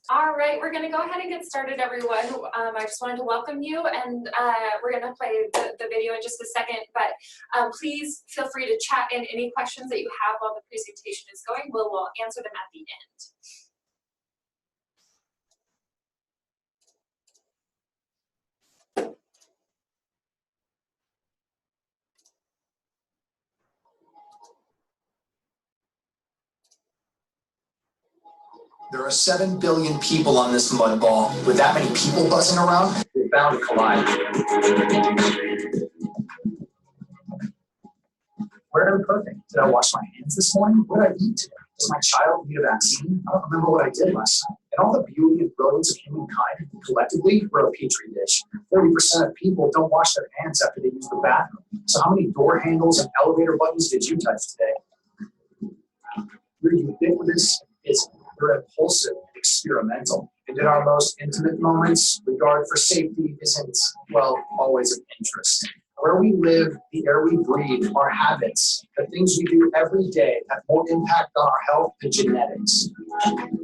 All right, we're going to go ahead and get started, everyone. I just wanted to welcome you, and we're going to play the video in just a second, but please feel free to chat in any questions that you have while the presentation is going. We'll answer them at the end. There are 7 billion people on this mud ball. With that many people buzzing around, we're bound to collide. Where am I perfect? Did I wash my hands this morning? What did I eat today? Does my child need a vaccine? I don't remember what I did last night. And all the beauty and brilliance of humankind collectively, we're a petri dish. 40% of people don't wash their hands after they use the bathroom. So how many door handles and elevator buttons did you touch today? You're ubiquitous, we're impulsive and experimental. And in our most intimate moments, regard for safety isn't, well, always of interest. Where we live, the air we breathe, our habits, the things we do every day have more impact on our health than genetics. And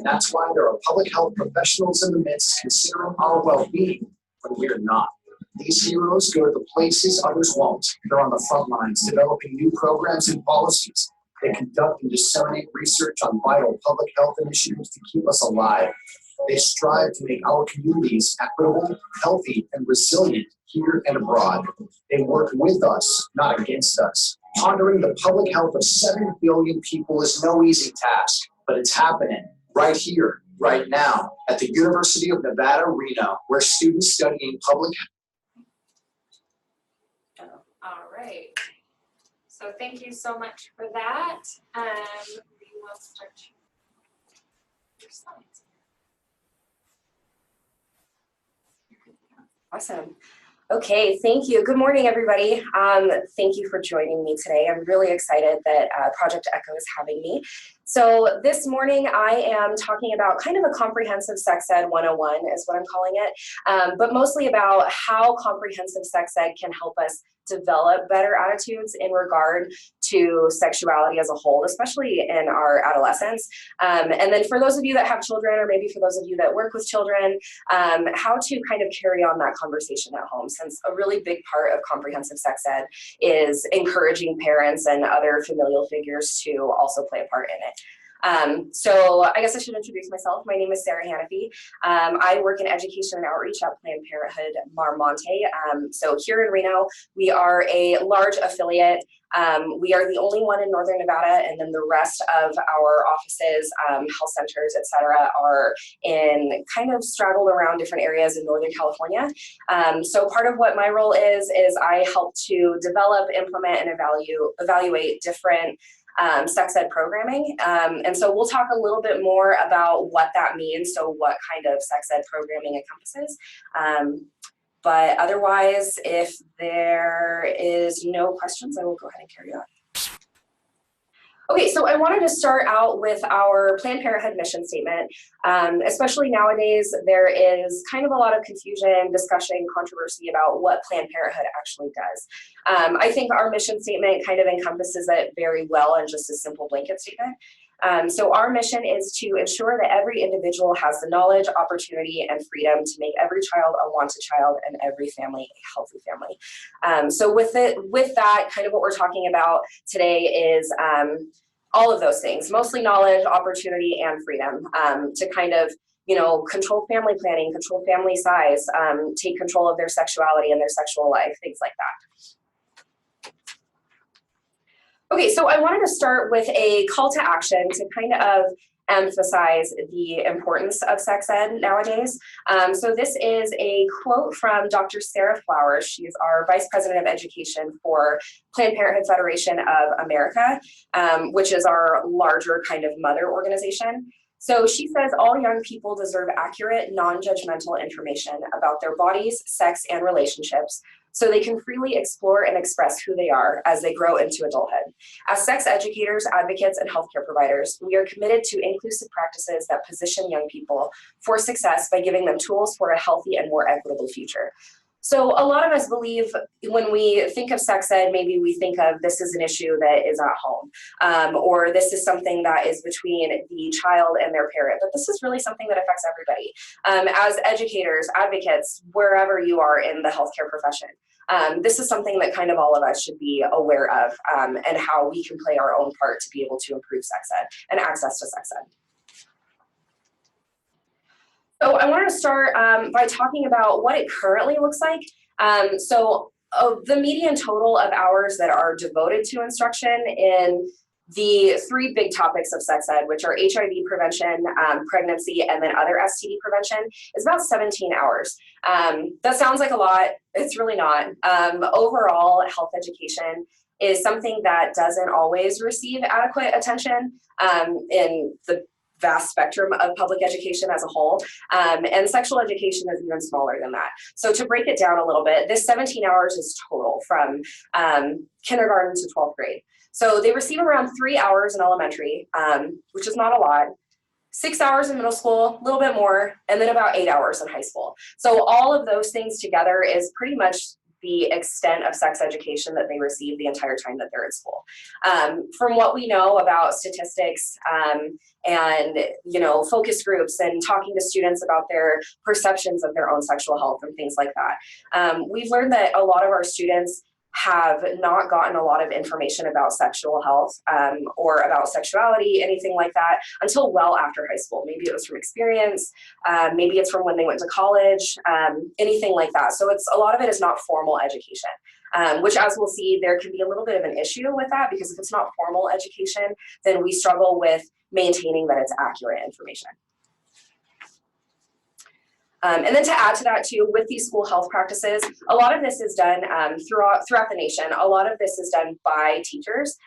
that's why there are public health professionals in the midst considering our well-being when we're not. These heroes go to the places others won't. They're on the front lines, developing new programs and policies. They conduct and disseminate research on vital public health initiatives to keep us alive. They strive to make our communities equitable, healthy, and resilient here and abroad. They work with us, not against us. Pondering the public health of 7 billion people is no easy task, but it's happening right here, right now, at the University of Nevada, Reno, where students studying public health. All right. So thank you so much for that. We will start your slides. Awesome. Okay, thank you. Good morning, everybody. Thank you for joining me today. I'm really excited that Project Echo is having me. So this morning I am talking about kind of a comprehensive sex ed 101 is what I'm calling it, but mostly about how comprehensive sex ed can help us develop better attitudes in regard to sexuality as a whole, especially in our adolescence. And then for those of you that have children, or maybe for those of you that work with children, how to kind of carry on that conversation at home, since a really big part of comprehensive sex ed is encouraging parents and other familial figures to also play a part in it. So I guess I should introduce myself. My name is Sarah Hannafy. I work in education and outreach at Planned Parenthood Marmonte. So here in Reno, we are a large affiliate. We are the only one in Northern Nevada, and then the rest of our offices, health centers, et cetera, are in kind of straddled around different areas in Northern California. So part of what my role is I help to develop, implement, and evaluate different sex ed programming. And so we'll talk a little bit more about what that means, so what kind of sex ed programming encompasses. But otherwise, if there is no questions, I will go ahead and carry on. Okay, so I wanted to start out with our Planned Parenthood mission statement. Especially nowadays, there is kind of a lot of confusion, discussion, controversy about what Planned Parenthood actually does. I think our mission statement kind of encompasses it very well in just a simple blanket statement. So our mission is to ensure that every individual has the knowledge, opportunity, and freedom to make every child a wanted child and every family a healthy family. So with that, kind of what we're talking about today is all of those things, mostly knowledge, opportunity, and freedom to kind of, you know, control family planning, control family size, take control of their sexuality and their sexual life, things like that. Okay, so I wanted to start with a call to action to kind of emphasize the importance of sex ed nowadays. So this is a quote from Dr. Sarah Flowers. She is our Vice President of Education for Planned Parenthood Federation of America, which is our larger kind of mother organization. So she says all young people deserve accurate, non-judgmental information about their bodies, sex, and relationships, so they can freely explore and express who they are as they grow into adulthood. As sex educators, advocates, and healthcare providers, we are committed to inclusive practices that position young people for success by giving them tools for a healthy and more equitable future. So a lot of us believe when we think of sex ed, maybe we think of this is an issue that is at home, or this is something that is between the child and their parent, but this is really something that affects everybody. As educators, advocates, wherever you are in the healthcare profession, this is something that kind of all of us should be aware of, and how we can play our own part to be able to improve sex ed and access to sex ed. So I wanted to start by talking about what it currently looks like. The median total of hours that are devoted to instruction in the three big topics of sex ed, which are HIV prevention, pregnancy, and then other STD prevention, is about 17 hours. That sounds like a lot. It's really not. Overall, health education is something that doesn't always receive adequate attention in the vast spectrum of public education as a whole, and sexual education is even smaller than that. So to break it down a little bit, this 17 hours is total from kindergarten to 12th grade. So they receive around 3 hours in elementary, which is not a lot, 6 hours in middle school, a little bit more, and then about 8 hours in high school. So all of those things together is pretty much the extent of sex education that they receive the entire time that they're in school. From what we know about statistics and focus groups and talking to students about their perceptions of their own sexual health and things like that, we've learned that a lot of our students have not gotten a lot of information about sexual health or about sexuality, anything like that, until well after high school. Maybe it was from experience, maybe it's from when they went to college, anything like that. So a lot of it is not formal education, which, as we'll see, there can be a little bit of an issue with that, because if it's not formal education, then we struggle with maintaining that it's accurate information. And then to add to that too, with these school health practices, a lot of this is done throughout the nation. A lot of this is done by teachers,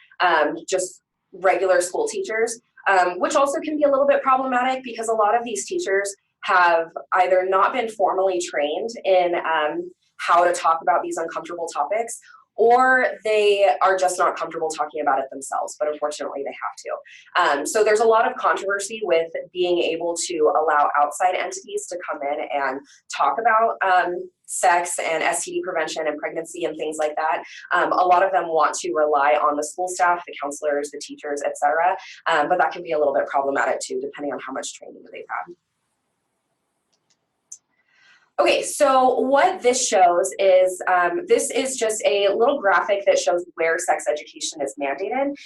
just regular school teachers, which also can be a little bit problematic, because a lot of these teachers have either not been formally trained in how to talk about these uncomfortable topics, or they are just not comfortable talking about it themselves, but unfortunately they have to. So there's a lot of controversy with being able to allow outside entities to come in and talk about sex and STD prevention and pregnancy and things like that. A lot of them want to rely on the school staff, the counselors, the teachers, etc. But that can be a little bit problematic too, depending on how much training they've had. Okay, so what this shows is, this is just a little graphic that shows where sex education is mandated.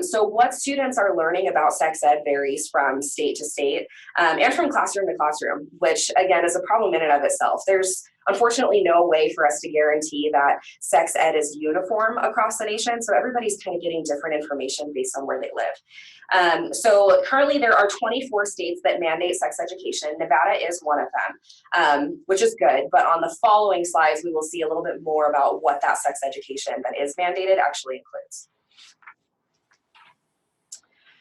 So what students are learning about sex ed varies from state to state, and from classroom to classroom, which again is a problem in and of itself. There's unfortunately no way for us to guarantee that sex ed is uniform across the nation, so everybody's kind of getting different information based on where they live. So currently there are 24 states that mandate sex education. Nevada is one of them, which is good, but on the following slides we will see a little bit more about what that sex education that is mandated actually includes.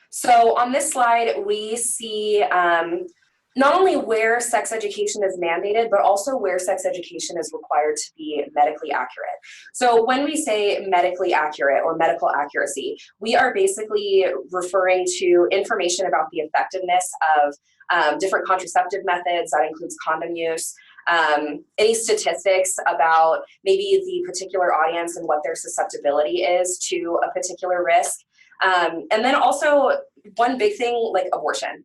So on this slide, we see not only where sex education is mandated, but also where sex education is required to be medically accurate. So when we say medically accurate or medical accuracy, we are basically referring to information about the effectiveness of different contraceptive methods. That includes condom use, any statistics about maybe the particular audience and what their susceptibility is to a particular risk. And then also one big thing like abortion,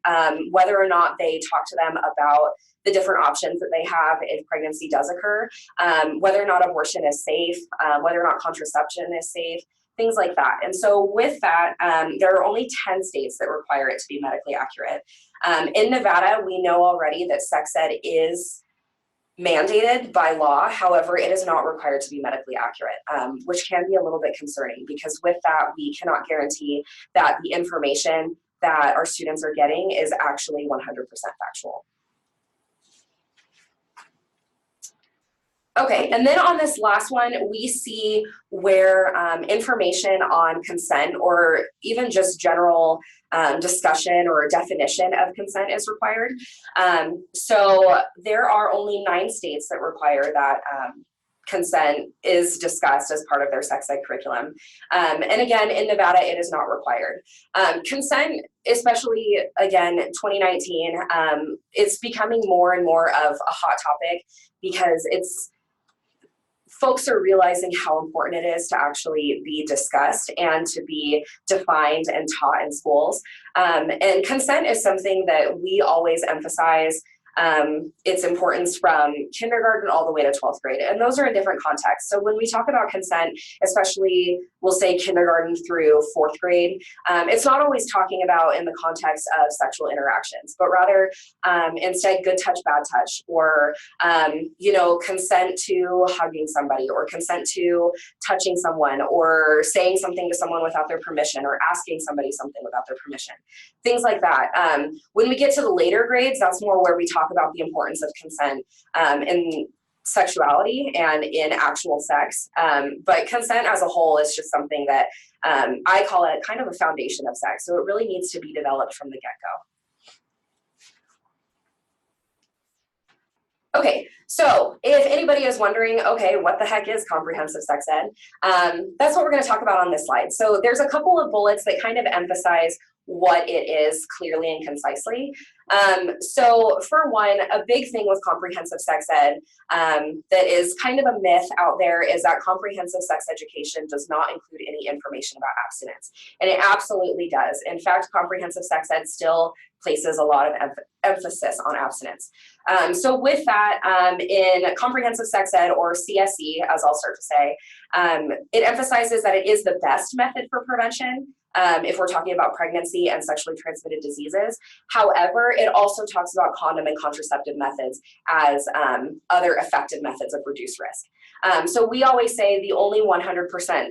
whether or not they talk to them about the different options that they have if pregnancy does occur, whether or not abortion is safe, whether or not contraception is safe, things like that. And so with that, there are only 10 states that require it to be medically accurate. In Nevada, we know already that sex ed is mandated by law. However, it is not required to be medically accurate, which can be a little bit concerning, because with that, we cannot guarantee that the information that our students are getting is actually 100% factual. Okay, and then on this last one, we see where information on consent or even just general discussion or definition of consent is required. So there are only 9 states that require that consent is discussed as part of their sex ed curriculum. And again, in Nevada, it is not required. Consent, especially again, 2019, it's becoming more and more of a hot topic, because it's folks are realizing how important it is to actually be discussed and to be defined and taught in schools. And consent is something that we always emphasize its importance from kindergarten all the way to 12th grade. And those are in different contexts. So when we talk about consent, especially we'll say kindergarten through 4th grade, it's not always talking about in the context of sexual interactions, but rather instead good touch, bad touch, or, consent to hugging somebody, or consent to touching someone, or saying something to someone without their permission, or asking somebody something without their permission, things like that. When we get to the later grades, that's more where we talk about the importance of consent in sexuality and in actual sex. But consent as a whole is just something that I call it kind of a foundation of sex. So it really needs to be developed from the get-go. Okay, so if anybody is wondering, okay, what the heck is comprehensive sex ed? That's what we're going to talk about on this slide. So there's a couple of bullets that kind of emphasize what it is clearly and concisely. So for one, a big thing with comprehensive sex ed that is kind of a myth out there is that comprehensive sex education does not include any information about abstinence. And it absolutely does. In fact, comprehensive sex ed still places a lot of emphasis on abstinence. So with that, in comprehensive sex ed, or CSE, as I'll start to say, it emphasizes that it is the best method for prevention if we're talking about pregnancy and sexually transmitted diseases. However, it also talks about condom and contraceptive methods as other effective methods of reduced risk. So we always say the only 100%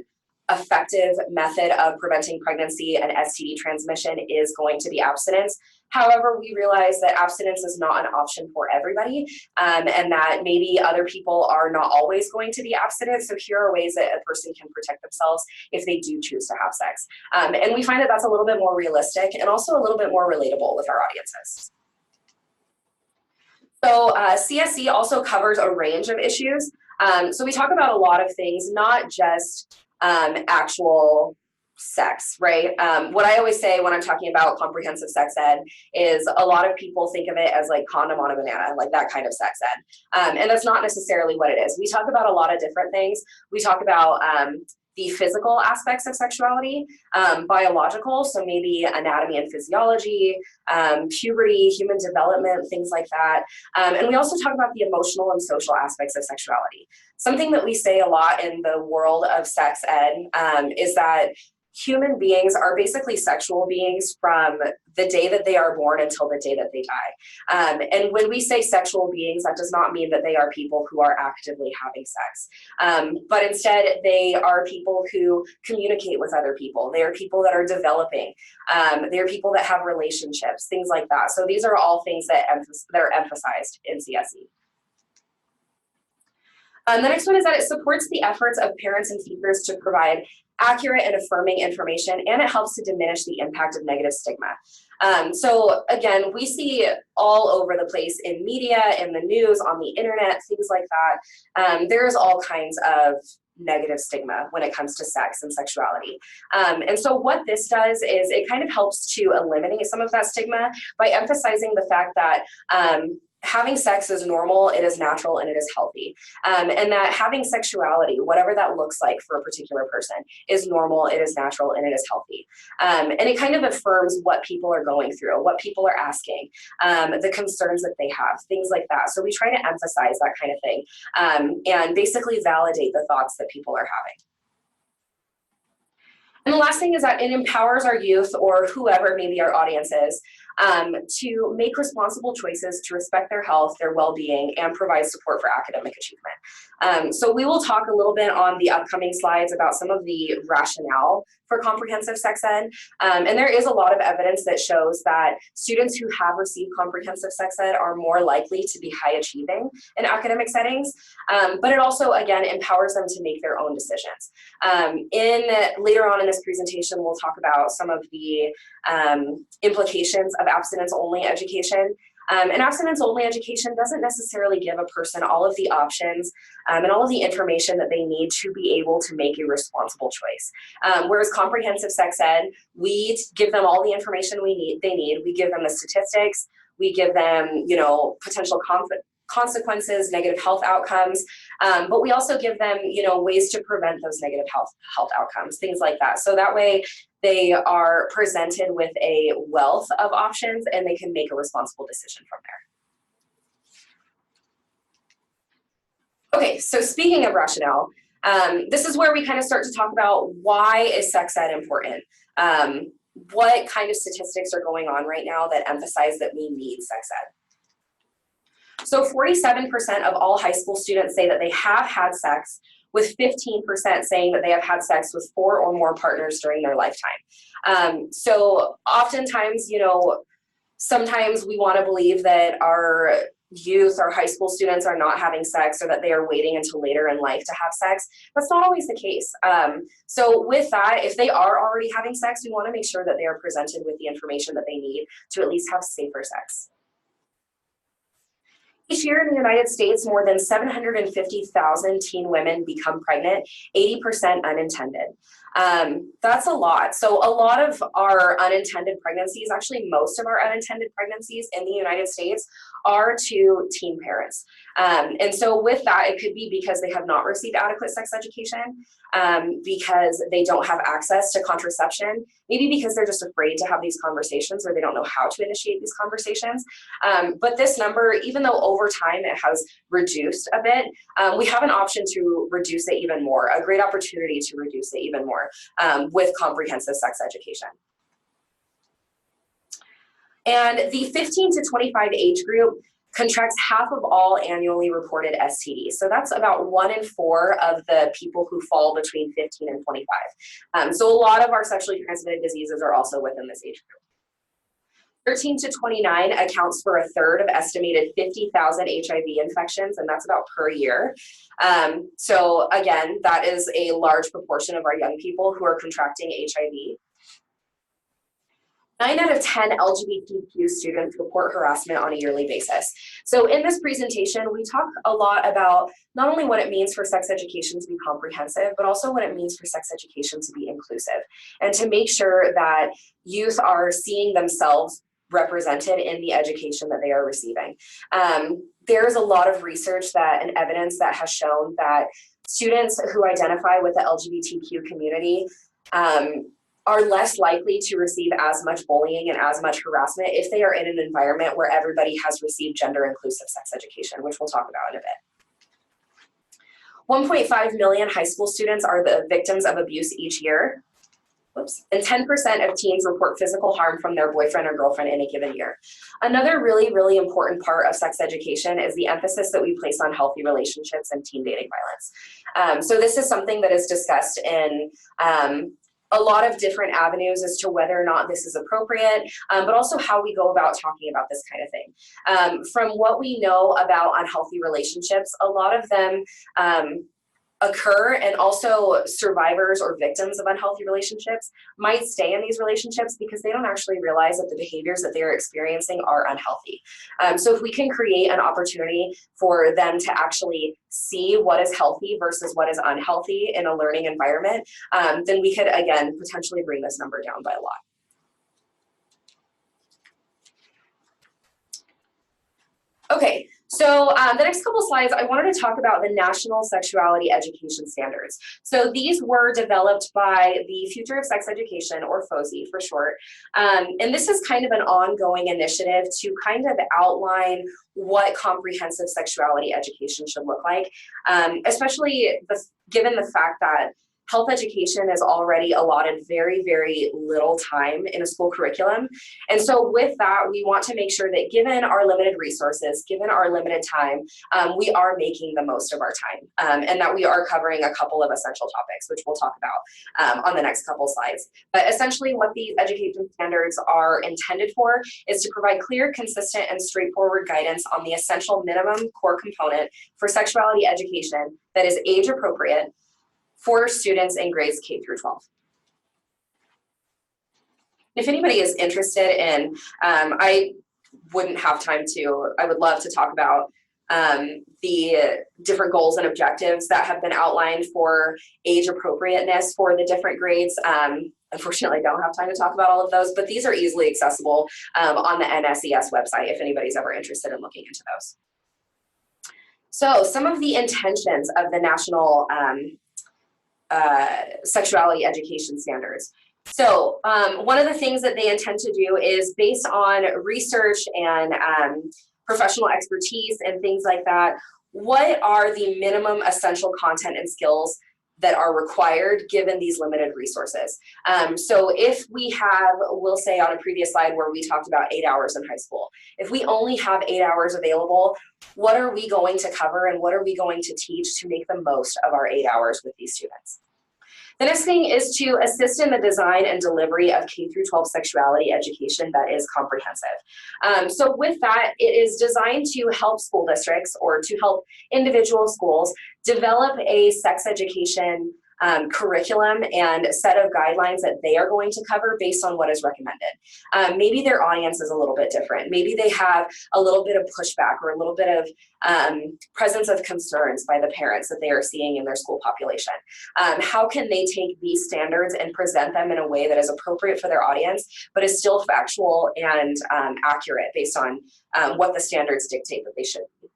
effective method of preventing pregnancy and STD transmission is going to be abstinence. However, we realize that abstinence is not an option for everybody, and that maybe other people are not always going to be abstinent. So here are ways that a person can protect themselves if they do choose to have sex. And we find that that's a little bit more realistic and also a little bit more relatable with our audiences. So CSE also covers a range of issues. So we talk about a lot of things, not just actual sex, right? What I always say when I'm talking about comprehensive sex ed is a lot of people think of it as like condom on a banana, like that kind of sex ed. And that's not necessarily what it is. We talk about a lot of different things. We talk about the physical aspects of sexuality, biological, so maybe anatomy and physiology, puberty, human development, things like that. And we also talk about the emotional and social aspects of sexuality. Something that we say a lot in the world of sex ed is that human beings are basically sexual beings from the day that they are born until the day that they die. And when we say sexual beings, that does not mean that they are people who are actively having sex. But instead, they are people who communicate with other people. They are people that are developing. They are people that have relationships, things like that. So these are all things that are emphasized in CSE. The next one is that it supports the efforts of parents and teachers to provide accurate and affirming information, and it helps to diminish the impact of negative stigma. So again, we see all over the place in media, in the news, on the internet, things like that. There's all kinds of negative stigma when it comes to sex and sexuality. And so what this does is it kind of helps to eliminate some of that stigma by emphasizing the fact that having sex is normal, it is natural, and it is healthy. And that having sexuality, whatever that looks like for a particular person, is normal, it is natural, and it is healthy. And it kind of affirms what people are going through, what people are asking, the concerns that they have, things like that. So we try to emphasize that kind of thing and basically validate the thoughts that people are having. And the last thing is that it empowers our youth, or whoever maybe our audience is, to make responsible choices to respect their health, their well-being, and provide support for academic achievement. So we will talk a little bit on the upcoming slides about some of the rationale for comprehensive sex ed. And there is a lot of evidence that shows that students who have received comprehensive sex ed are more likely to be high achieving in academic settings. But it also, again, empowers them to make their own decisions. Later on in this presentation, we'll talk about some of the implications of abstinence-only education. And abstinence-only education doesn't necessarily give a person all of the options and all of the information that they need to be able to make a responsible choice. Whereas comprehensive sex ed, we give them all the information they need. We give them the statistics. We give them, potential consequences, negative health outcomes, but we also give them, ways to prevent those negative health outcomes, things like that. So that way they are presented with a wealth of options and they can make a responsible decision from there. Okay, so speaking of rationale, this is where we kind of start to talk about why is sex ed important? What kind of statistics are going on right now that emphasize that we need sex ed? So 47% of all high school students say that they have had sex, with 15% saying that they have had sex with 4 or more partners during their lifetime. So oftentimes, sometimes we want to believe that our youth, our high school students are not having sex or that they are waiting until later in life to have sex. That's not always the case. So with that, if they are already having sex, we want to make sure that they are presented with the information that they need to at least have safer sex. Each year in the United States, more than 750,000 teen women become pregnant, 80% unintended. That's a lot. So a lot of our unintended pregnancies, actually most of our unintended pregnancies in the United States are to teen parents. And so with that, it could be because they have not received adequate sex education, because they don't have access to contraception, maybe because they're just afraid to have these conversations or they don't know how to initiate these conversations. But this number, even though over time it has reduced a bit, we have an option to reduce it even more, a great opportunity to reduce it even more with comprehensive sex education. And the 15 to 25 age group contracts half of all annually reported STDs. So that's about 1 in 4 of the people who fall between 15 and 25. So a lot of our sexually transmitted diseases are also within this age group. 13 to 29 accounts for 1/3 of estimated 50,000 HIV infections, and that's about per year. So again, that is a large proportion of our young people who are contracting HIV. 9 out of 10 LGBTQ students report harassment on a yearly basis. So in this presentation, we talk a lot about not only what it means for sex education to be comprehensive, but also what it means for sex education to be inclusive, and to make sure that youth are seeing themselves represented in the education that they are receiving. There's a lot of research and evidence that has shown that students who identify with the LGBTQ community are less likely to receive as much bullying and as much harassment if they are in an environment where everybody has received gender-inclusive sex education, which we'll talk about in a bit. 1.5 million high school students are the victims of abuse each year. And 10% of teens report physical harm from their boyfriend or girlfriend in a given year. Another really, really important part of sex education is the emphasis that we place on healthy relationships and teen dating violence. So this is something that is discussed in a lot of different avenues as to whether or not this is appropriate, but also how we go about talking about this kind of thing. From what we know about unhealthy relationships, a lot of them occur, and also survivors or victims of unhealthy relationships might stay in these relationships because they don't actually realize that the behaviors that they're experiencing are unhealthy. So if we can create an opportunity for them to actually see what is healthy versus what is unhealthy in a learning environment, then we could, again, potentially bring this number down by a lot. Okay, so the next couple slides, I wanted to talk about the National Sexuality Education Standards. So these were developed by the Future of Sex Education, or FOSI for short. And this is kind of an ongoing initiative to kind of outline what comprehensive sexuality education should look like, especially given the fact that health education is already allotted very, very little time in a school curriculum. And so with that, we want to make sure that given our limited resources, given our limited time, we are making the most of our time, and that we are covering a couple of essential topics, which we'll talk about on the next couple slides. But essentially what these education standards are intended for is to provide clear, consistent, and straightforward guidance on the essential minimum core component for sexuality education that is age appropriate for students in grades K through 12. If anybody is interested in, I would love to talk about the different goals and objectives that have been outlined for age appropriateness for the different grades. Unfortunately, I don't have time to talk about all of those, but these are easily accessible on the NSES website if anybody's ever interested in looking into those. So some of the intentions of the National Sexuality Education Standards. So one of the things that they intend to do is, based on research and professional expertise and things like that, what are the minimum essential content and skills that are required given these limited resources? So if we have, we'll say on a previous slide where we talked about 8 hours in high school, if we only have 8 hours available, what are we going to cover and what are we going to teach to make the most of our 8 hours with these students? The next thing is to assist in the design and delivery of K-12 sexuality education that is comprehensive. So with that, it is designed to help school districts or to help individual schools develop a sex education curriculum and set of guidelines that they are going to cover based on what is recommended. Maybe their audience is a little bit different. Maybe they have a little bit of pushback or a little bit of presence of concerns by the parents that they are seeing in their school population. How can they take these standards and present them in a way that is appropriate for their audience, but is still factual and accurate based on what the standards dictate that they should be?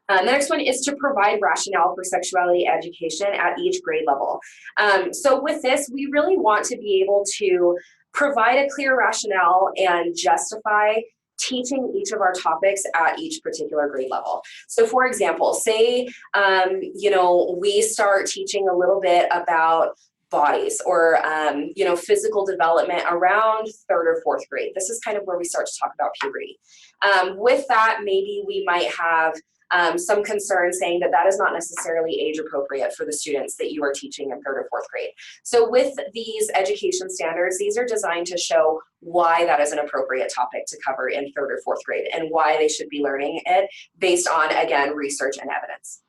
The next one is to provide rationale for sexuality education at each grade level. So with this, we really want to be able to provide a clear rationale and justify teaching each of our topics at each particular grade level. So for example, say, we start teaching a little bit about bodies or, physical development around 3rd or 4th grade. This is kind of where we start to talk about puberty. With that, maybe we might have some concerns saying that that is not necessarily age appropriate for the students that you are teaching in 3rd or 4th grade. So with these education standards, these are designed to show why that is an appropriate topic to cover in 3rd or 4th grade and why they should be learning it based on, again, research and evidence.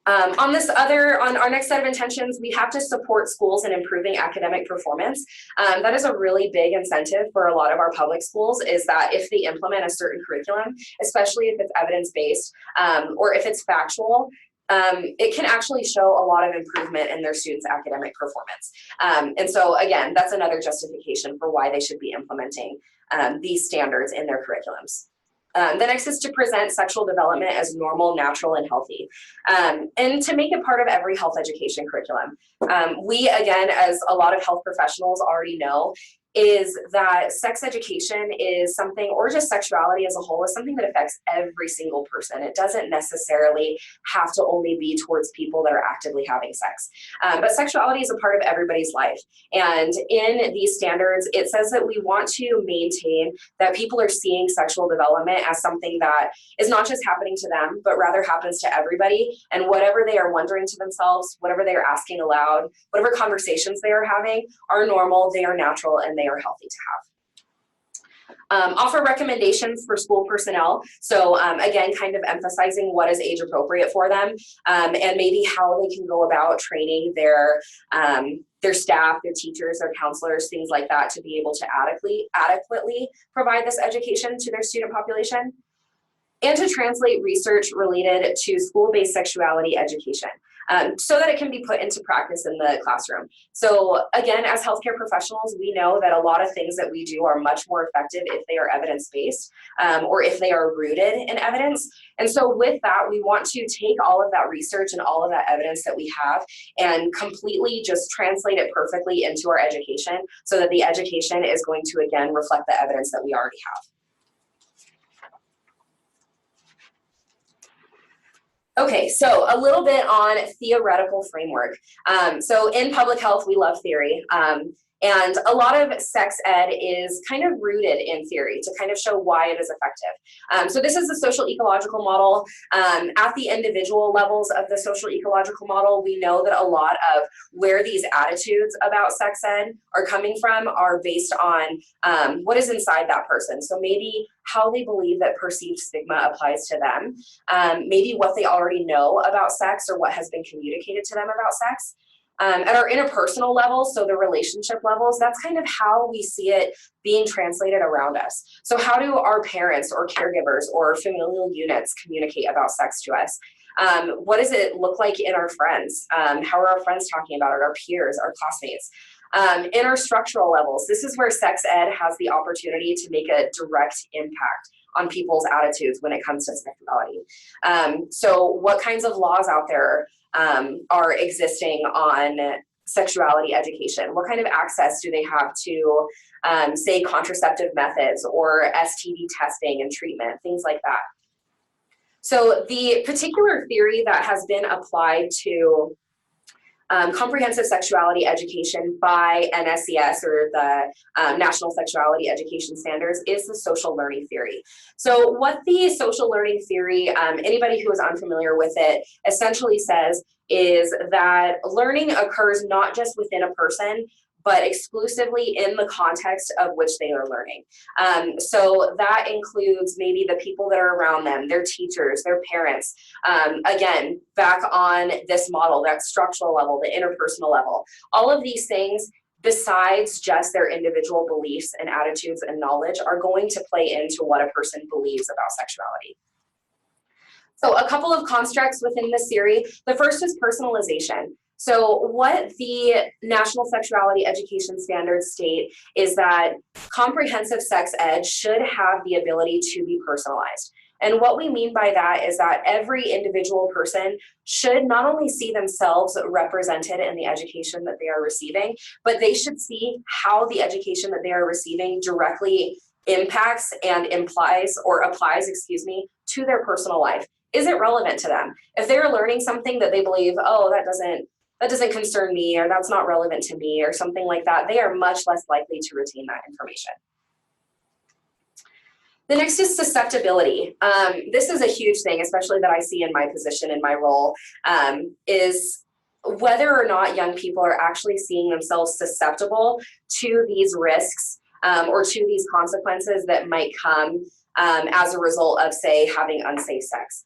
On our next set of intentions, we have to support schools in improving academic performance. That is a really big incentive for a lot of our public schools, is that if they implement a certain curriculum, especially if it's evidence-based or if it's factual, it can actually show a lot of improvement in their students' academic performance. And so again, that's another justification for why they should be implementing these standards in their curriculums. The next is to present sexual development as normal, natural, and healthy, and to make it part of every health education curriculum. We, again, as a lot of health professionals already know, is that sex education is something, or just sexuality as a whole, is something that affects every single person. It doesn't necessarily have to only be towards people that are actively having sex. But sexuality is a part of everybody's life. And in these standards, it says that we want to maintain that people are seeing sexual development as something that is not just happening to them, but rather happens to everybody. And whatever they are wondering to themselves, whatever they are asking aloud, whatever conversations they are having are normal, they are natural, and they are healthy to have. Offer recommendations for school personnel. So again, kind of emphasizing what is age appropriate for them, and maybe how they can go about training their staff, their teachers, their counselors, things like that, to be able to adequately provide this education to their student population. And to translate research related to school-based sexuality education, so that it can be put into practice in the classroom. So again, as healthcare professionals, we know that a lot of things that we do are much more effective if they are evidence-based, or if they are rooted in evidence. And so with that, we want to take all of that research and all of that evidence that we have and completely just translate it perfectly into our education, so that the education is going to, again, reflect the evidence that we already have. Okay, so a little bit on theoretical framework. So in public health, we love theory. And a lot of sex ed is kind of rooted in theory to kind of show why it is effective. So this is the social ecological model. At the individual levels of the social ecological model, we know that a lot of where these attitudes about sex ed are coming from are based on what is inside that person. So maybe how they believe that perceived stigma applies to them, maybe what they already know about sex or what has been communicated to them about sex. At our interpersonal levels, so the relationship levels, that's kind of how we see it being translated around us. So how do our parents or caregivers or familial units communicate about sex to us? What does it look like in our friends? How are our friends talking about it, our peers, our classmates? In our structural levels, this is where sex ed has the opportunity to make a direct impact on people's attitudes when it comes to sexuality. So what kinds of laws out there are existing on sexuality education? What kind of access do they have to, say, contraceptive methods or STD testing and treatment, things like that? So the particular theory that has been applied to comprehensive sexuality education by NSES, or the National Sexuality Education Standards, is the social learning theory. So what the social learning theory, anybody who is unfamiliar with it, essentially says is that learning occurs not just within a person, but exclusively in the context of which they are learning. So that includes maybe the people that are around them, their teachers, their parents. Again, back on this model, that structural level, the interpersonal level, all of these things, besides just their individual beliefs and attitudes and knowledge, are going to play into what a person believes about sexuality. So a couple of constructs within this theory. The first is personalization. So what the National Sexuality Education Standards state is that comprehensive sex ed should have the ability to be personalized. And what we mean by that is that every individual person should not only see themselves represented in the education that they are receiving, but they should see how the education that they are receiving directly impacts and applies, to their personal life. Is it relevant to them? If they're learning something that they believe, oh, that doesn't concern me, or that's not relevant to me, or something like that, they are much less likely to retain that information. The next is susceptibility. This is a huge thing, especially that I see in my position, in my role, is whether or not young people are actually seeing themselves susceptible to these risks or to these consequences that might come as a result of, say, having unsafe sex.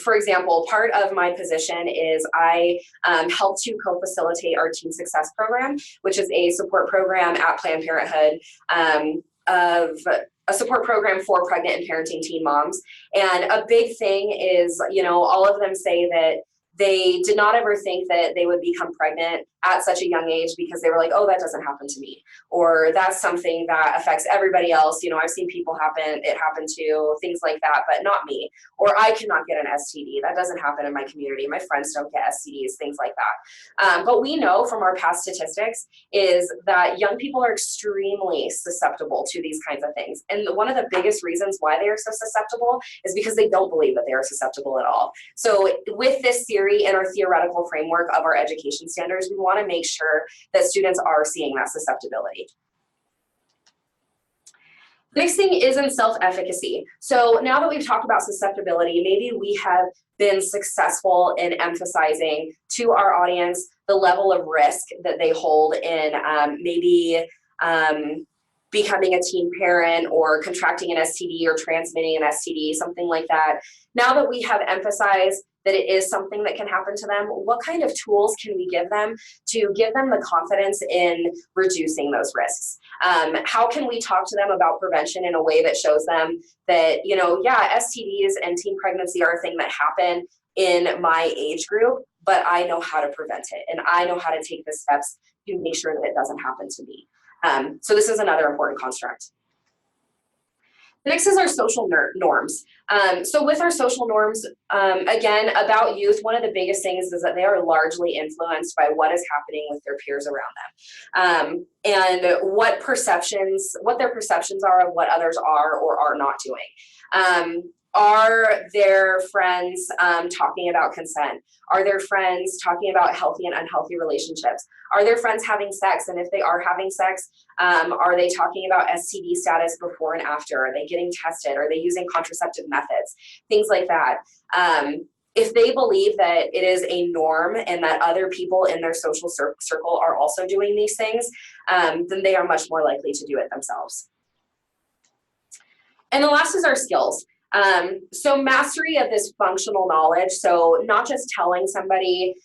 For example, part of my position is I help to co-facilitate our Teen Success Program, which is a support program at Planned Parenthood of a support program for pregnant and parenting teen moms. And a big thing is, all of them say that they did not ever think that they would become pregnant at such a young age because they were like, oh, that doesn't happen to me. Or that's something that affects everybody else. I've seen people it happen to, things like that, but not me. Or I cannot get an STD. That doesn't happen in my community. My friends don't get STDs, things like that. But we know from our past statistics is that young people are extremely susceptible to these kinds of things. And one of the biggest reasons why they are so susceptible is because they don't believe that they are susceptible at all. So with this theory and our theoretical framework of our education standards, we want to make sure that students are seeing that susceptibility. The next thing is in self-efficacy. So now that we've talked about susceptibility, maybe we have been successful in emphasizing to our audience the level of risk that they hold in becoming a teen parent or contracting an STD or transmitting an STD, something like that. Now that we have emphasized that it is something that can happen to them, what kind of tools can we give them to give them the confidence in reducing those risks? How can we talk to them about prevention in a way that shows them that, STDs and teen pregnancy are a thing that happen in my age group, but I know how to prevent it, and I know how to take the steps to make sure that it doesn't happen to me. So this is another important construct. The next is our social norms. So with our social norms, again, about youth, one of the biggest things is that they are largely influenced by what is happening with their peers around them, and what their perceptions are of what others are or are not doing. Are their friends talking about consent? Are their friends talking about healthy and unhealthy relationships? Are their friends having sex? And if they are having sex, are they talking about STD status before and after? Are they getting tested? Are they using contraceptive methods? Things like that. If they believe that it is a norm and that other people in their social circle are also doing these things, then they are much more likely to do it themselves. And the last is our skills. So mastery of this functional knowledge. So not just telling somebody,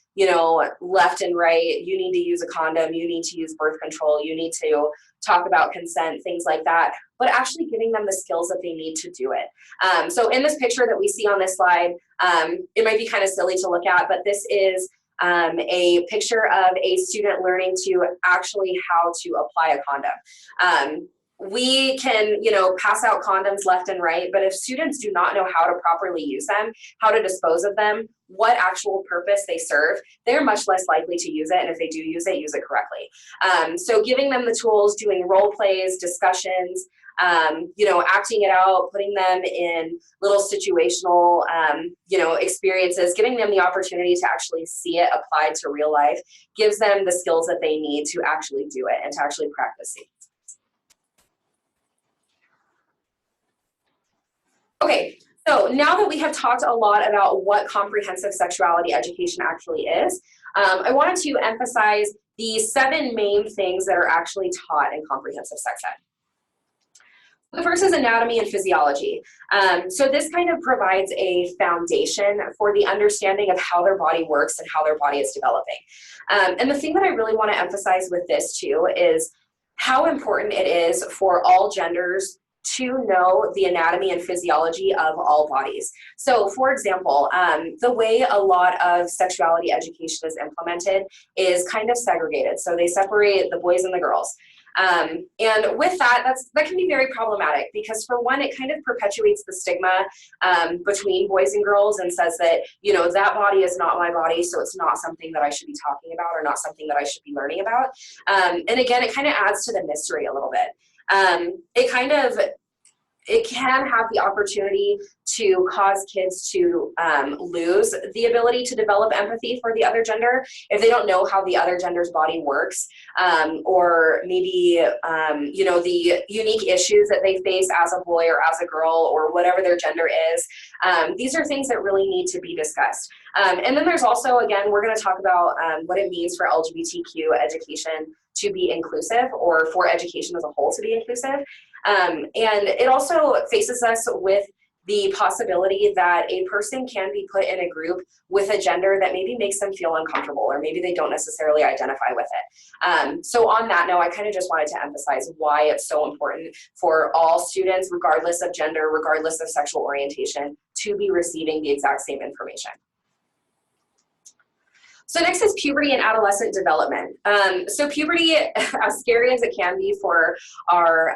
left and right, you need to use a condom, you need to use birth control, you need to talk about consent, things like that, but actually giving them the skills that they need to do it. So in this picture that we see on this slide, it might be kind of silly to look at, but this is a picture of a student learning to actually how to apply a condom. we can, you know, pass out condoms left and right, but if students do not know how to properly use them, how to dispose of them, what actual purpose they serve, they're much less likely to use it, and if they do use it correctly. So giving them the tools, doing role plays, discussions, you know, acting it out, putting them in little situational, you know, experiences, giving them the opportunity to actually see it applied to real life, gives them the skills that they need to actually do it and to actually practice it. Okay, so now that we have talked a lot about what comprehensive sexuality education actually is, I wanted to emphasize the 7 main things that are actually taught in comprehensive sex ed. The first is anatomy and physiology. So this kind of provides a foundation for the understanding of how their body works and how their body is developing. And the thing that I really want to emphasize with this too is how important it is for all genders to know the anatomy and physiology of all bodies. So for example, the way a lot of sexuality education is implemented is kind of segregated. So they separate the boys and the girls. And with that, that can be very problematic because for one, it kind of perpetuates the stigma between boys and girls and says that, you know, that body is not my body, so it's not something that I should be talking about or not something that I should be learning about. And again, it kind of adds to the mystery a little bit. It can have the opportunity to cause kids to lose the ability to develop empathy for the other gender if they don't know how the other gender's body works, or maybe, you know, the unique issues that they face as a boy or as a girl or whatever their gender is. These are things that really need to be discussed. And then there's also, again, we're going to talk about what it means for LGBTQ education to be inclusive, or for education as a whole to be inclusive. And it also faces us with the possibility that a person can be put in a group with a gender that maybe makes them feel uncomfortable, or maybe they don't necessarily identify with it. So on that note, I kind of just wanted to emphasize why it's so important for all students, regardless of gender, regardless of sexual orientation, to be receiving the exact same information. So next is puberty and adolescent development. So puberty, as scary as it can be for our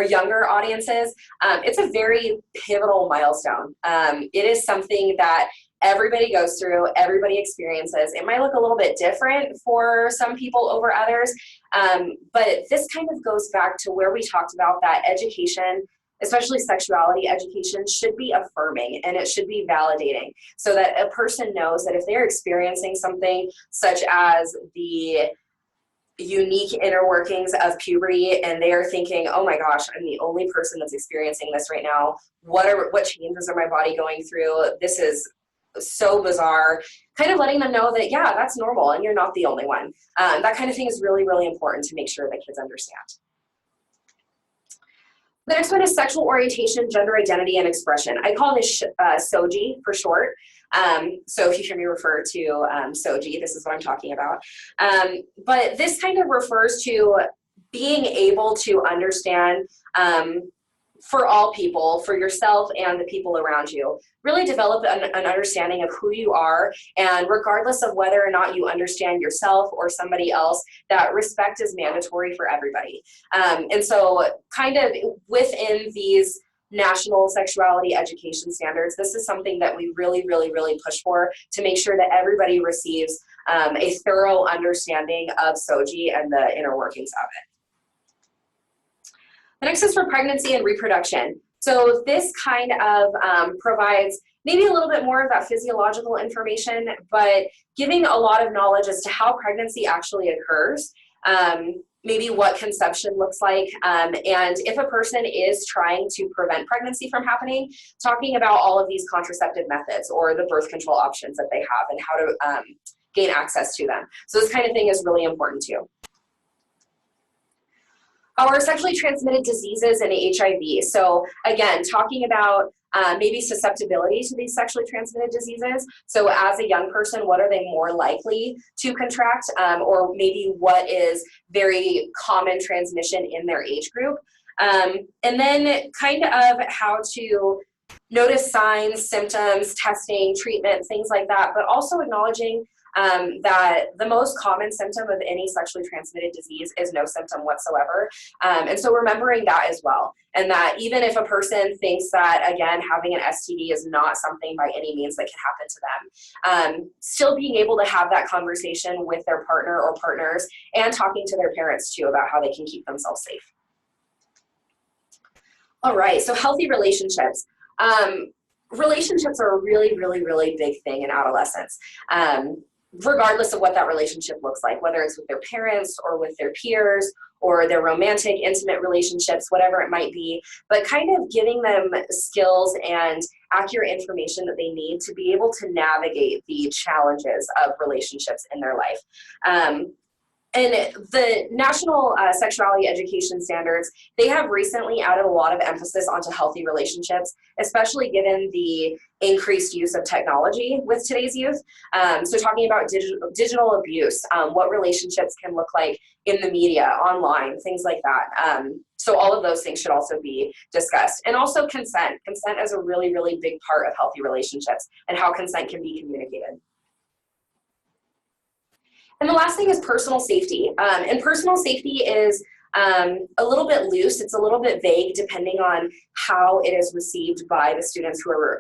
younger audiences, it's a very pivotal milestone. It is something that everybody goes through, everybody experiences. It might look a little bit different for some people over others, but this kind of goes back to where we talked about that education, especially sexuality education, should be affirming and it should be validating so that a person knows that if they're experiencing something such as the unique inner workings of puberty and they are thinking, oh my gosh, I'm the only person that's experiencing this right now. What changes are my body going through? This is so bizarre. Kind of letting them know that, yeah, that's normal and you're not the only one. That kind of thing is really, really important to make sure that kids understand. The next one is sexual orientation, gender identity, and expression. I call this SOGI for short. So if you hear me refer to SOGI, this is what I'm talking about. But this kind of refers to being able to understand for all people, for yourself and the people around you. Really develop an understanding of who you are, and regardless of whether or not you understand yourself or somebody else, that respect is mandatory for everybody. And so kind of within these national sexuality education standards, this is something that we really, really, really push for to make sure that everybody receives a thorough understanding of SOGI and the inner workings of it. The next is for pregnancy and reproduction. So this kind of provides maybe a little bit more of that physiological information, but giving a lot of knowledge as to how pregnancy actually occurs, maybe what conception looks like, and if a person is trying to prevent pregnancy from happening, talking about all of these contraceptive methods or the birth control options that they have and how to gain access to them. So this kind of thing is really important too. Our sexually transmitted diseases and HIV. So again, talking about maybe susceptibility to these sexually transmitted diseases. So as a young person, what are they more likely to contract, or maybe what is very common transmission in their age group. And then kind of how to notice signs, symptoms, testing, treatment, things like that, but also acknowledging that the most common symptom of any sexually transmitted disease is no symptom whatsoever. And so remembering that as well. And that even if a person thinks that, again, having an STD is not something by any means that can happen to them, still being able to have that conversation with their partner or partners and talking to their parents too about how they can keep themselves safe. All right, so healthy relationships. Relationships are a really, really, really big thing in adolescence, regardless of what that relationship looks like, whether it's with their parents or with their peers or their romantic, intimate relationships, whatever it might be, but kind of giving them skills and accurate information that they need to be able to navigate the challenges of relationships in their life. And the National Sexuality Education Standards, they have recently added a lot of emphasis onto healthy relationships, especially given the increased use of technology with today's youth. So talking about digital abuse, what relationships can look like in the media, online, things like that. So all of those things should also be discussed. And also consent. Consent is a really, really big part of healthy relationships and how consent can be communicated. And the last thing is personal safety. And personal safety is a little bit loose. It's a little bit vague depending on how it is received by the students who are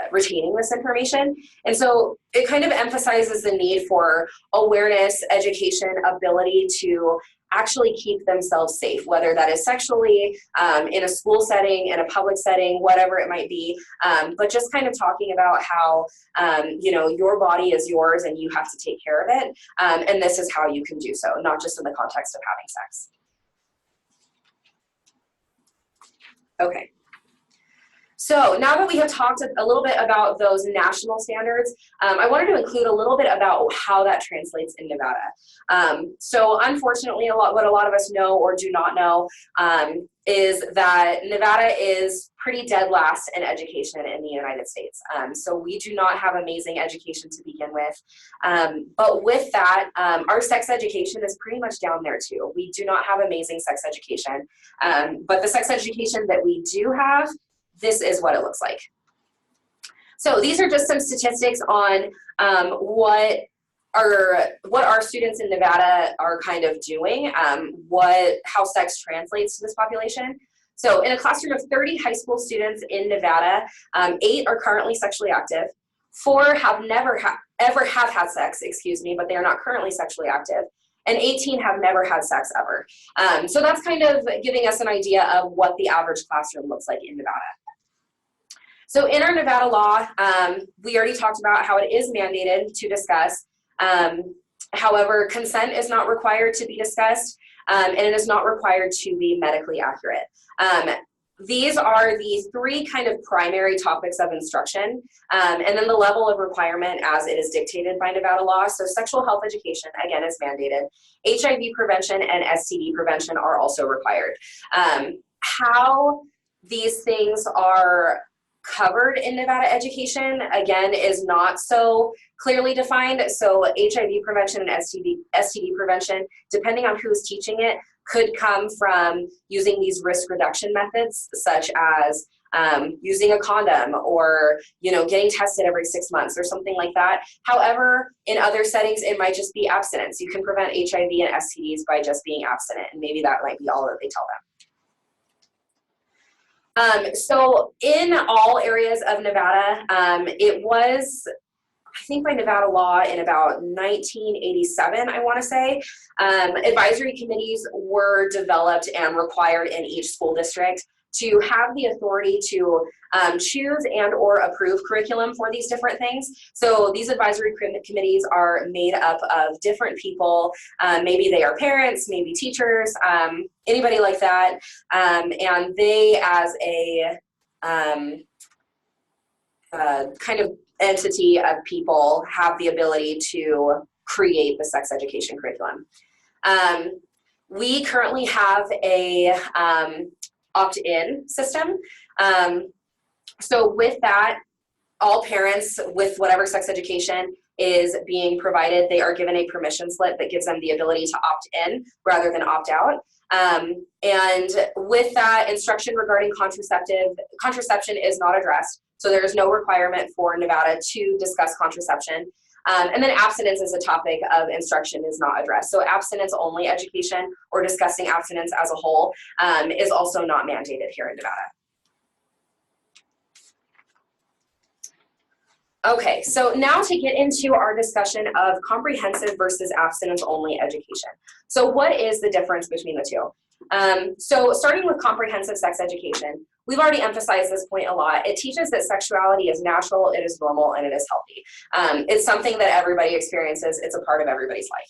retaining this information. And so it kind of emphasizes the need for awareness, education, ability to actually keep themselves safe, whether that is sexually, in a school setting, in a public setting, whatever it might be. But just kind of talking about how, you know, your body is yours and you have to take care of it. And this is how you can do so, not just in the context of having sex. Okay. So now that we have talked a little bit about those national standards, I wanted to include a little bit about how that translates in Nevada. So unfortunately, what a lot of us know or do not know is that Nevada is pretty dead last in education in the United States. So we do not have amazing education to begin with. But with that, our sex education is pretty much down there too. We do not have amazing sex education. But the sex education that we do have, this is what it looks like. So these are just some statistics on what our students in Nevada are kind of doing, how sex translates to this population. So in a classroom of 30 high school students in Nevada, 8 are currently sexually active, 4 have ever had sex, but they are not currently sexually active, and 18 have never had sex ever. So that's kind of giving us an idea of what the average classroom looks like in Nevada. So in our Nevada law, we already talked about how it is mandated to discuss. However, consent is not required to be discussed, and it is not required to be medically accurate. These are the 3 kind of primary topics of instruction, and then the level of requirement as it is dictated by Nevada law. So sexual health education, again, is mandated. HIV prevention and STD prevention are also required. How these things are covered in Nevada education, again, is not so clearly defined. So HIV prevention and STD prevention, depending on who's teaching it, could come from using these risk reduction methods, such as using a condom or, you know, getting tested every 6 months or something like that. However, in other settings, it might just be abstinence. You can prevent HIV and STDs by just being abstinent, and maybe that might be all that they tell them. So in all areas of Nevada, it was, I think by Nevada law in about 1987, I want to say, advisory committees were developed and required in each school district to have the authority to choose and or approve curriculum for these different things. So these advisory committees are made up of different people. Maybe they are parents, maybe teachers, anybody like that. And they, as a kind of entity of people, have the ability to create the sex education curriculum. We currently have a opt-in system. So with that, all parents with whatever sex education is being provided, they are given a permission slip that gives them the ability to opt in rather than opt out. And with that, instruction regarding contraception is not addressed. So there is no requirement for Nevada to discuss contraception. And then abstinence as a topic of instruction is not addressed. So abstinence only education or discussing abstinence as a whole is also not mandated here in Nevada. Okay, so now to get into our discussion of comprehensive versus abstinence-only education. So what is the difference between the two? So starting with comprehensive sex education, we've already emphasized this point a lot. It teaches that sexuality is natural, it is normal, and it is healthy. It's something that everybody experiences. It's a part of everybody's life.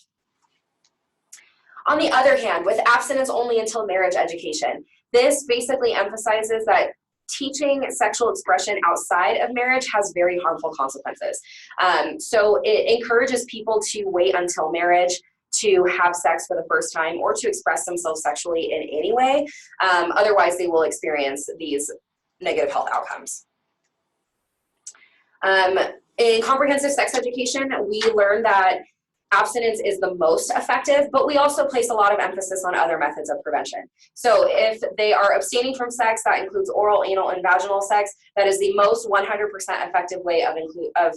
On the other hand, with abstinence only until marriage education, this basically emphasizes that teaching sexual expression outside of marriage has very harmful consequences. So it encourages people to wait until marriage to have sex for the first time or to express themselves sexually in any way. Otherwise, they will experience these negative health outcomes. In comprehensive sex education, we learn that abstinence is the most effective, but we also place a lot of emphasis on other methods of prevention. So if they are abstaining from sex, that includes oral, anal, and vaginal sex. That is the most 100% effective way of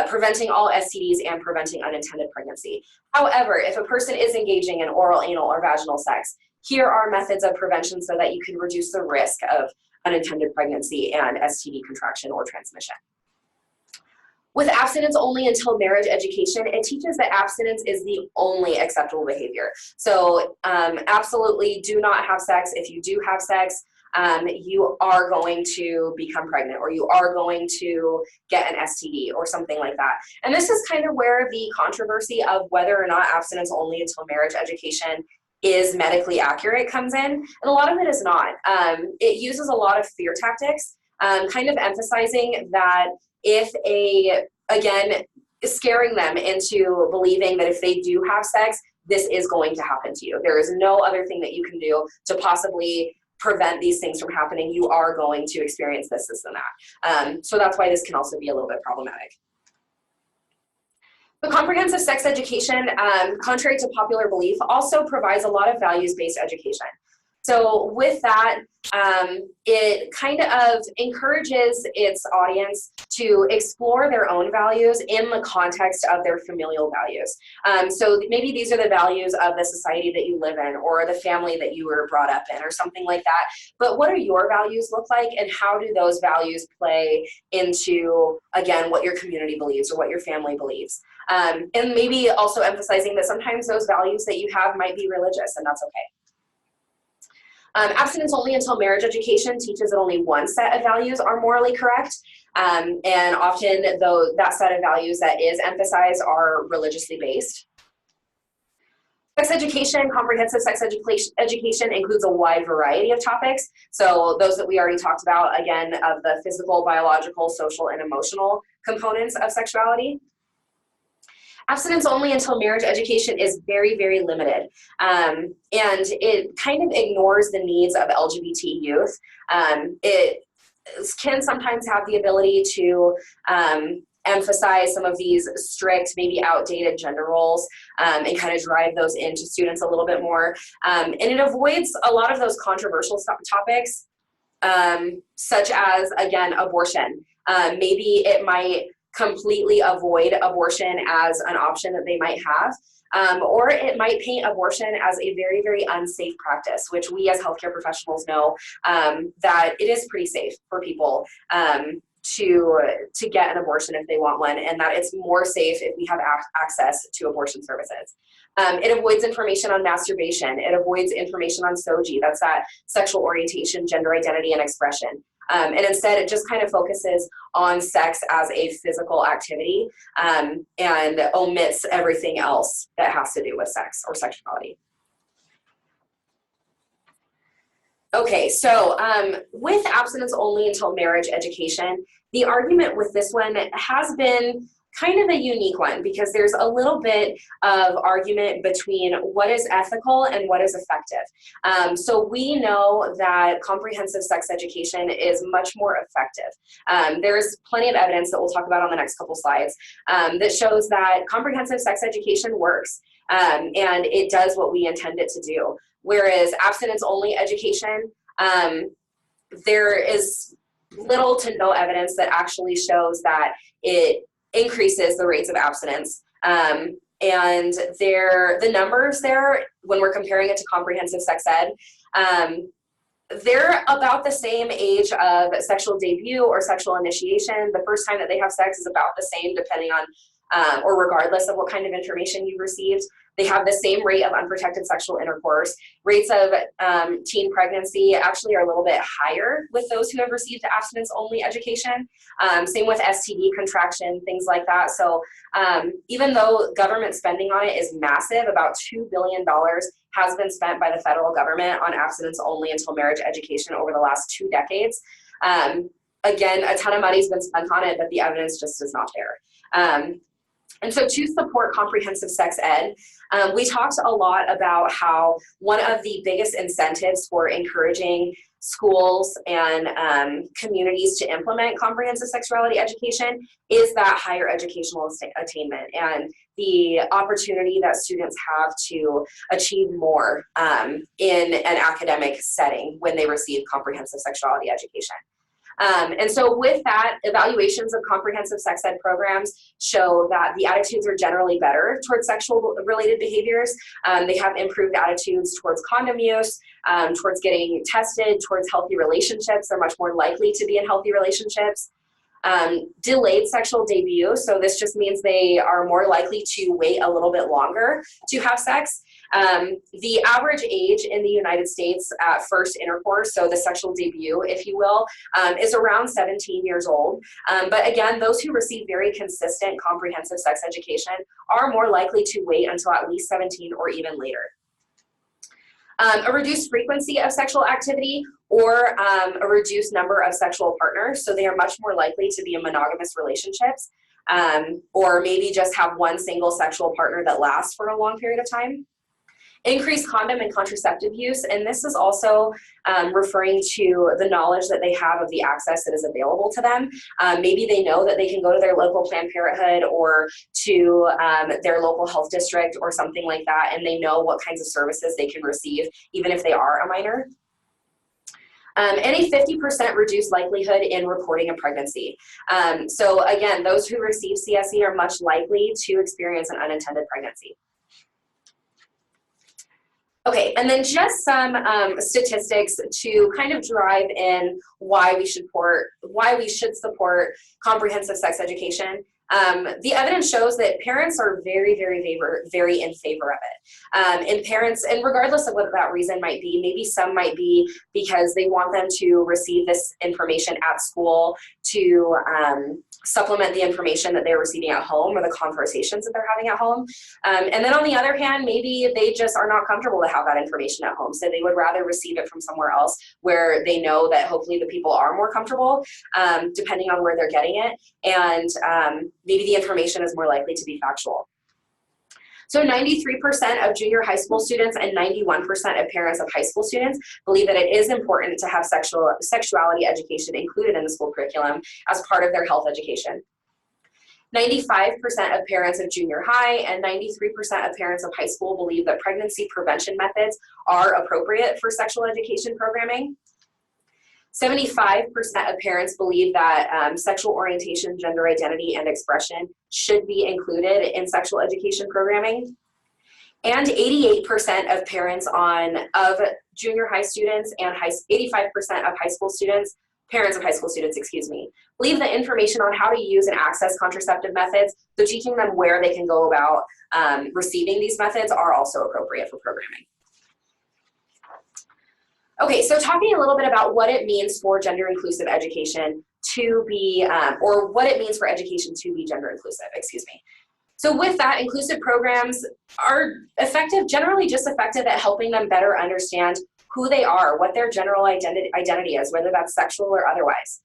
preventing all STDs and preventing unintended pregnancy. However, if a person is engaging in oral, anal, or vaginal sex, here are methods of prevention so that you can reduce the risk of unintended pregnancy and STD contraction or transmission. With abstinence only until marriage education, it teaches that abstinence is the only acceptable behavior. So absolutely do not have sex. If you do have sex, you are going to become pregnant or you are going to get an STD or something like that. And this is kind of where the controversy of whether or not abstinence only until marriage education is medically accurate comes in. And a lot of it is not. It uses a lot of fear tactics, kind of emphasizing that if again, scaring them into believing that if they do have sex, this is going to happen to you. There is no other thing that you can do to possibly prevent these things from happening. You are going to experience this, and that. So that's why this can also be a little bit problematic. The comprehensive sex education, contrary to popular belief, also provides a lot of values-based education. So with that, it kind of encourages its audience to explore their own values in the context of their familial values. So maybe these are the values of the society that you live in or the family that you were brought up in or something like that. But what do your values look like and how do those values play into, again, what your community believes or what your family believes? And maybe also emphasizing that sometimes those values that you have might be religious, and that's okay. Abstinence only until marriage education teaches that only one set of values are morally correct, and often that set of values that is emphasized are religiously based. Sex education, comprehensive sex education includes a wide variety of topics. So those that we already talked about, again, of the physical, biological, social, and emotional components of sexuality. Abstinence only until marriage education is very, very limited. And it kind of ignores the needs of LGBT youth. It can sometimes have the ability to emphasize some of these strict, maybe outdated gender roles and kind of drive those into students a little bit more. And it avoids a lot of those controversial topics, such as, again, abortion. Maybe it might completely avoid abortion as an option that they might have, or it might paint abortion as a very, very unsafe practice, which we as healthcare professionals know that it is pretty safe for people to get an abortion if they want one, and that it's more safe if we have access to abortion services. It avoids information on masturbation. It avoids information on SOGI, that's that sexual orientation, gender identity, and expression. And instead, it just kind of focuses on sex as a physical activity and omits everything else that has to do with sex or sexuality. Okay, so with abstinence only until marriage education, the argument with this one has been kind of a unique one because there's a little bit of argument between what is ethical and what is effective. So we know that comprehensive sex education is much more effective. There's plenty of evidence that we'll talk about on the next couple slides that shows that comprehensive sex education works and it does what we intend it to do. Whereas abstinence only education, there is little to no evidence that actually shows that it increases the rates of abstinence. And the numbers there, when we're comparing it to comprehensive sex ed, they're about the same age of sexual debut or sexual initiation. The first time that they have sex is about the same, depending on or regardless of what kind of information you received. They have the same rate of unprotected sexual intercourse. Rates of teen pregnancy actually are a little bit higher with those who have received abstinence-only education. Same with STD contraction, things like that. So even though government spending on it is massive, about $2 billion has been spent by the federal government on abstinence-only until marriage education over the last 2 decades. Again, a ton of money's been spent on it, but the evidence just is not there. And so to support comprehensive sex ed, we talked a lot about how one of the biggest incentives for encouraging schools and communities to implement comprehensive sexuality education is that higher educational attainment and the opportunity that students have to achieve more in an academic setting when they receive comprehensive sexuality education. And so with that, evaluations of comprehensive sex ed programs show that the attitudes are generally better towards sexual related behaviors. They have improved attitudes towards condom use, towards getting tested, towards healthy relationships. They're much more likely to be in healthy relationships. Delayed sexual debut, so this just means they are more likely to wait a little bit longer to have sex. The average age in the United States at first intercourse, so the sexual debut, if you will, is around 17 years old. But again, those who receive very consistent comprehensive sex education are more likely to wait until at least 17 or even later. A reduced frequency of sexual activity or a reduced number of sexual partners, so they are much more likely to be in monogamous relationships or maybe just have one single sexual partner that lasts for a long period of time. Increased condom and contraceptive use, and this is also referring to the knowledge that they have of the access that is available to them. Maybe they know that they can go to their local Planned Parenthood or to their local health district or something like that, and they know what kinds of services they can receive, even if they are a minor. And a 50% reduced likelihood in reporting a pregnancy. So again, those who receive CSE are much likely to experience an unintended pregnancy. Okay, and then just some statistics to kind of drive in why we should support comprehensive sex education. The evidence shows that parents are very in favor of it. And parents, and regardless of what that reason might be, maybe some might be because they want them to receive this information at school to supplement the information that they're receiving at home or the conversations that they're having at home. And then on the other hand, maybe they just are not comfortable to have that information at home. So they would rather receive it from somewhere else where they know that hopefully the people are more comfortable, depending on where they're getting it. And maybe the information is more likely to be factual. So 93% of junior high school students and 91% of parents of high school students believe that it is important to have sexuality education included in the school curriculum as part of their health education. 95% of parents of junior high and 93% of parents of high school believe that pregnancy prevention methods are appropriate for sexual education programming. 75% of parents believe that sexual orientation, gender identity, and expression should be included in sexual education programming. And 88% of parents of junior high students and 85% of high school students, parents of high school students, believe that information on how to use and access contraceptive methods, so teaching them where they can go about receiving these methods, are also appropriate for programming. Okay, so talking a little bit about what it means for gender inclusive education to be, or what it means for education to be gender inclusive, So with that, inclusive programs are effective, generally just effective at helping them better understand who they are, what their general identity is, whether that's sexual or otherwise.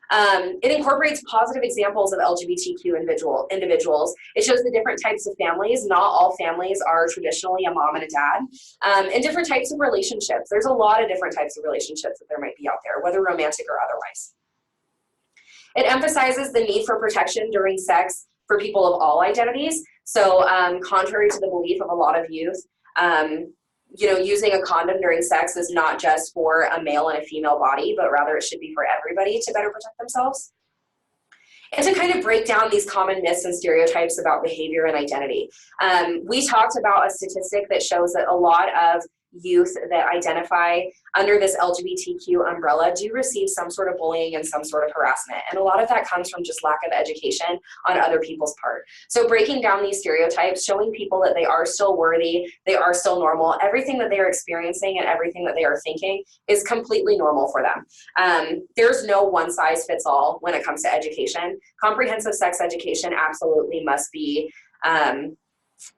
It incorporates positive examples of LGBTQ individuals. It shows the different types of families. Not all families are traditionally a mom and a dad. And different types of relationships. There's a lot of different types of relationships that there might be out there, whether romantic or otherwise. It emphasizes the need for protection during sex for people of all identities. So contrary to the belief of a lot of youth, using a condom during sex is not just for a male and a female body, but rather it should be for everybody to better protect themselves. and to kind of break down these common myths and stereotypes about behavior and identity. We talked about a statistic that shows that a lot of youth that identify under this LGBTQ umbrella do receive some sort of bullying and some sort of harassment. And a lot of that comes from just lack of education on other people's part. So breaking down these stereotypes, showing people that they are still worthy, they are still normal, everything that they are experiencing and everything that they are thinking is completely normal for them. There's no one size fits all when it comes to education. Comprehensive sex education absolutely must be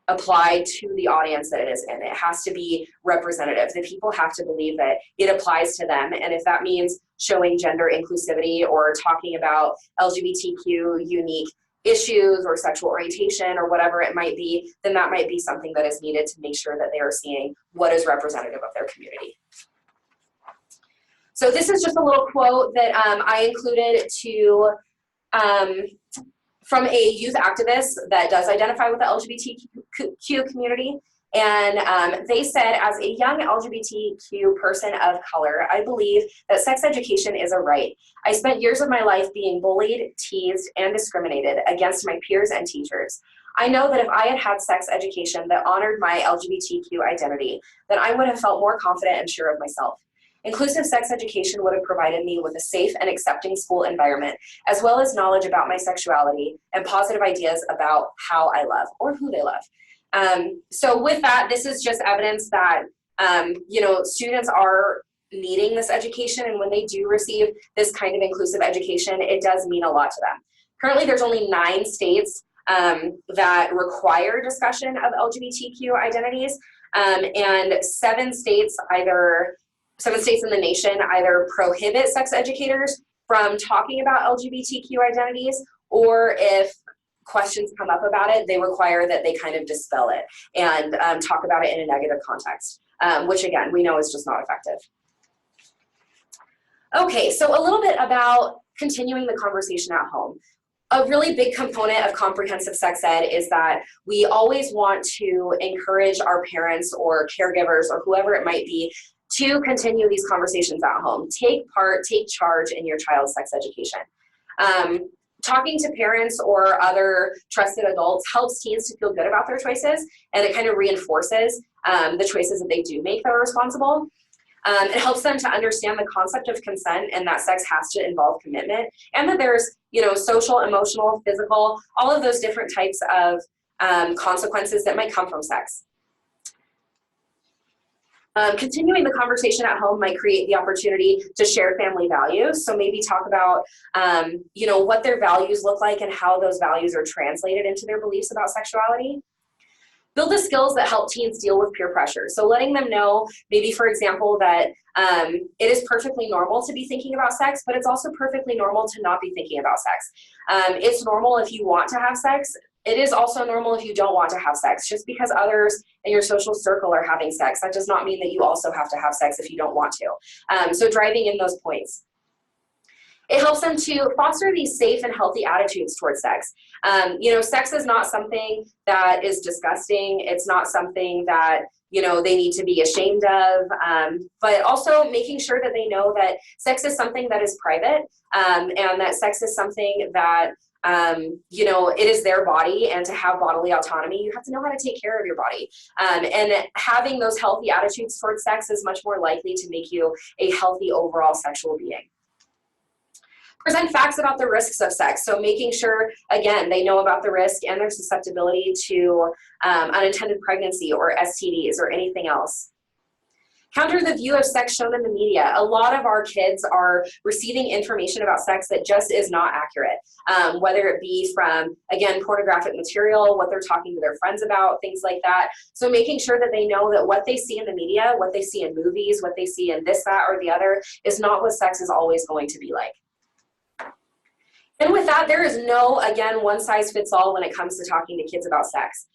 applied to the audience that it is in. It has to be representative. The people have to believe that it applies to them. And if that means showing gender inclusivity or talking about LGBTQ unique issues or sexual orientation or whatever it might be, then that might be something that is needed to make sure that they are seeing what is representative of their community. So this is just a little quote that I included to from a youth activist that does identify with the LGBTQ community. And they said, as a young LGBTQ person of color, I believe that sex education is a right. I spent years of my life being bullied, teased, and discriminated against my peers and teachers. I know that if I had had sex education that honored my LGBTQ identity, then I would have felt more confident and sure of myself. Inclusive sex education would have provided me with a safe and accepting school environment, as well as knowledge about my sexuality and positive ideas about how I love or who they love. So with that, this is just evidence that, students are needing this education, and when they do receive this kind of inclusive education, it does mean a lot to them. Currently, there's only 9 states that require discussion of LGBTQ identities, and 7 states in the nation either prohibit sex educators from talking about LGBTQ identities, or if questions come up about it, they require that they kind of dispel it and talk about it in a negative context, which again, we know is just not effective. Okay, so a little bit about continuing the conversation at home. A really big component of comprehensive sex ed is that we always want to encourage our parents or caregivers or whoever it might be to continue these conversations at home. Take part, take charge in your child's sex education. Talking to parents or other trusted adults helps teens to feel good about their choices, and it kind of reinforces the choices that they do make that are responsible. It helps them to understand the concept of consent and that sex has to involve commitment, and that there's, social, emotional, physical, all of those different types of consequences that might come from sex. Continuing the conversation at home might create the opportunity to share family values. So maybe talk about, what their values look like and how those values are translated into their beliefs about sexuality. Build the skills that help teens deal with peer pressure. So letting them know, maybe for example, that it is perfectly normal to be thinking about sex, but it's also perfectly normal to not be thinking about sex. It's normal if you want to have sex. It is also normal if you don't want to have sex. Just because others in your social circle are having sex, that does not mean that you also have to have sex if you don't want to. So driving in those points. It helps them to foster these safe and healthy attitudes towards sex. Sex is not something that is disgusting. It's not something that, they need to be ashamed of, but also making sure that they know that sex is something that is private, and that sex is something that it is their body, and to have bodily autonomy, you have to know how to take care of your body. And having those healthy attitudes towards sex is much more likely to make you a healthy overall sexual being. Present facts about the risks of sex. So making sure, again, they know about the risk and their susceptibility to unintended pregnancy or STDs or anything else. Counter the view of sex shown in the media. A lot of our kids are receiving information about sex that just is not accurate, whether it be from, again, pornographic material, what they're talking to their friends about, things like that. So making sure that they know that what they see in the media, what they see in movies, what they see in this, that, or the other is not what sex is always going to be like. And with that, there is no, again, one size fits all when it comes to talking to kids about sex.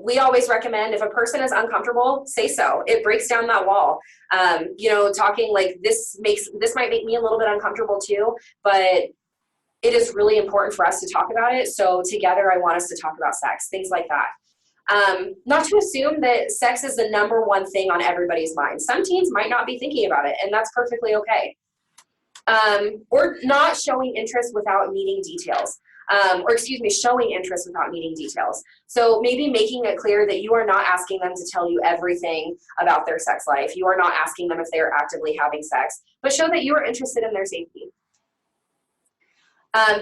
We always recommend if a person is uncomfortable, say so. It breaks down that wall. Talking like this might make me a little bit uncomfortable too, but it is really important for us to talk about it. So together I want us to talk about sex, things like that. Not to assume that sex is the #1 thing on everybody's mind. Some teens might not be thinking about it, and that's perfectly okay. Or not showing interest without needing details. Or excuse me, showing interest without needing details. So maybe making it clear that you are not asking them to tell you everything about their sex life. You are not asking them if they are actively having sex, but show that you are interested in their safety.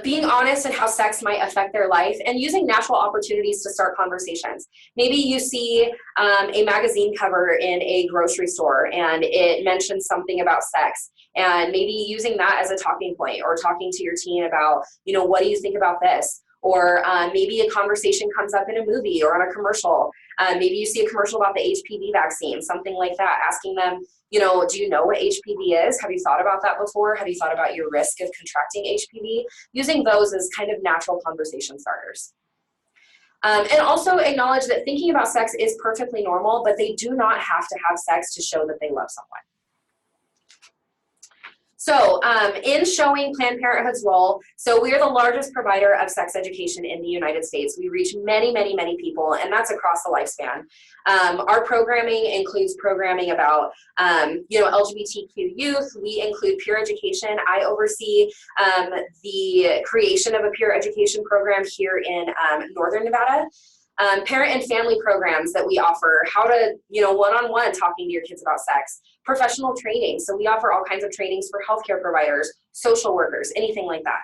Being honest in how sex might affect their life and using natural opportunities to start conversations. Maybe you see a magazine cover in a grocery store and it mentions something about sex, and maybe using that as a talking point, or talking to your teen about, you know, what do you think about this? Or maybe a conversation comes up in a movie or on a commercial. Maybe you see a commercial about the HPV vaccine, something like that, asking them, you know, do you know what HPV is? Have you thought about that before? Have you thought about your risk of contracting HPV? Using those as kind of natural conversation starters. And also acknowledge that thinking about sex is perfectly normal, but they do not have to have sex to show that they love someone. So in showing Planned Parenthood's role, so we are the largest provider of sex education in the United States. We reach many, many, many people, and that's across the lifespan. Our programming includes programming about, you know, LGBTQ youth. We include peer education. I oversee the creation of a peer education program here in Northern Nevada. Parent and family programs that we offer, how to, you know, one-on-one talking to your kids about sex, professional training. So we offer all kinds of trainings for healthcare providers, social workers, anything like that.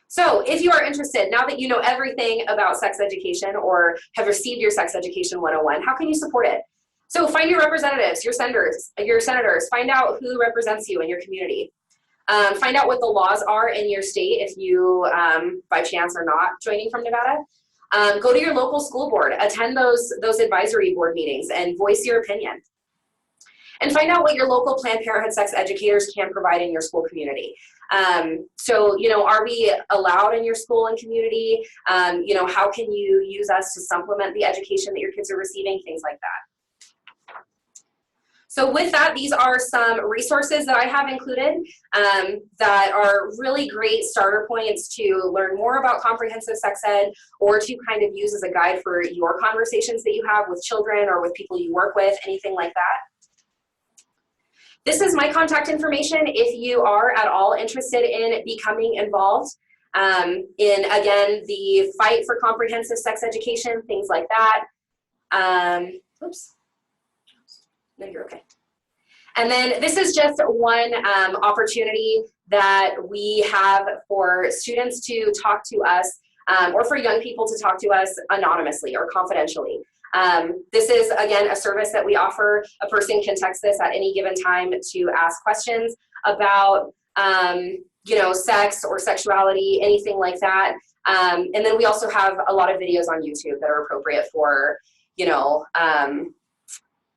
So if you are interested, now that you know everything about sex education or have received your Sex Education 101, how can you support it? So find your representatives, your senators, find out who represents you in your community. Find out what the laws are in your state if you, by chance, are not joining from Nevada. Go to your local school board, attend those advisory board meetings and voice your opinion. And find out what your local Planned Parenthood sex educators can provide in your school community. So, you know, are we allowed in your school and community? You know, how can you use us to supplement the education that your kids are receiving? Things like that. So with that, these are some resources that I have included that are really great starter points to learn more about comprehensive sex ed, or to kind of use as a guide for your conversations that you have with children or with people you work with, anything like that. This is my contact information if you are at all interested in becoming involved in, again, the fight for comprehensive sex education, things like that. Oops. No, you're okay. And then this is just one opportunity that we have for students to talk to us, or for young people to talk to us anonymously or confidentially. This is, again, a service that we offer. A person can text this at any given time to ask questions about, you know, sex or sexuality, anything like that. And then we also have a lot of videos on YouTube that are appropriate for, you know,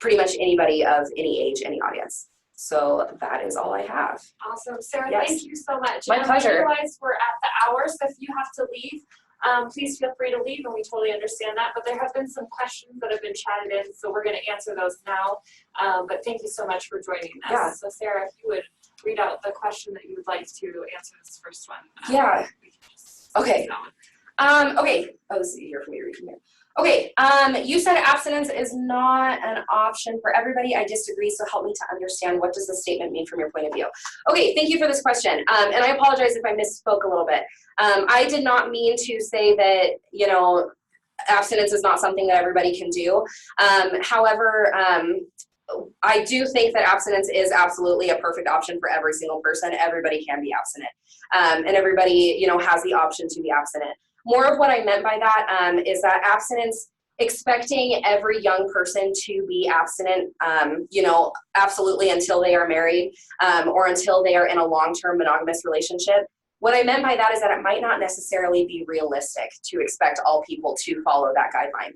pretty much anybody of any age, any audience. So that is all I have. Awesome. Sarah, Yes. thank you so much. My pleasure. I realize we're at the hour, so if you have to leave, please feel free to leave, and we totally understand that. But there have been some questions that have been chatted in, so we're going to answer those now. But thank you so much for joining us. Yeah. So Sarah, if you would read out the question that you would like to answer this first one. Yeah. We can just Okay. keep going. Okay. Oh, this is easier for me to read from here. Okay. You said abstinence is not an option for everybody. I disagree, so help me to understand, what does the statement mean from your point of view? Okay, thank you for this question. And I apologize if I misspoke a little bit. I did not mean to say that, you know, abstinence is not something that everybody can do. However, I do think that abstinence is absolutely a perfect option for every single person. Everybody can be abstinent. And everybody, you know, has the option to be abstinent. More of what I meant by that is that abstinence, expecting every young person to be abstinent, you know, absolutely until they are married or until they are in a long-term monogamous relationship. What I meant by that is that it might not necessarily be realistic to expect all people to follow that guideline.